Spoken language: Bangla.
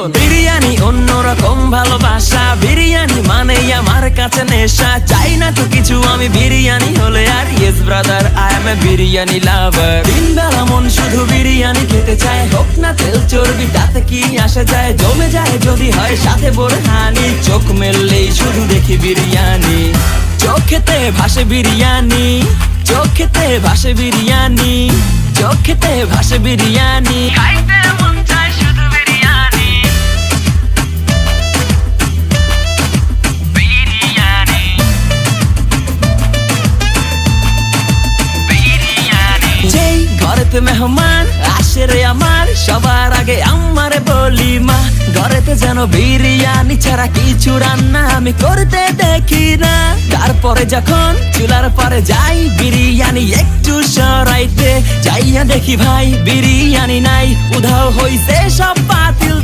বিরিয়ানি অন্যরকম ভালোবাসা, বিরিয়ানি মানে আমার কাছে নেশা। চাই না তো কিছু আমি বিরিয়ানি হলে আর, yes brother I M A biryani লাভার। দিন বেলা মন শুধু বিরিয়ানি খেতে চায়, হোক না তেল চর্বি তাতে কি আসে যায়। জমে যায় যদি হয় সাথে বোরহানি, চোখ মেললেই শুধু দেখি বিরিয়ানি। চোখেতে ভাসে বিরিয়ানি, চোখেতে ভাসে বিরিয়ানি, চোখেতে ভাসে বিরিয়ানি। খাইতে মন চায় শুধু বিরিয়ানি, বিরিয়ানি, বিরিয়ানি। যেই ঘরেতে মেহমান আসে রে আমার, সবার আগে আমারে বলি মা। ঘরেতে যেন বিরিয়ানি ছাড়া কিছু রান্না আমি করতে দেখি না। তারপরে যখন চুলার পরে যাই বিরিয়ানি একটু সরাইতে, যাইয়া দেখি ভাই বিরিয়ানি নাই, উধাও হইছে সব পাতিল।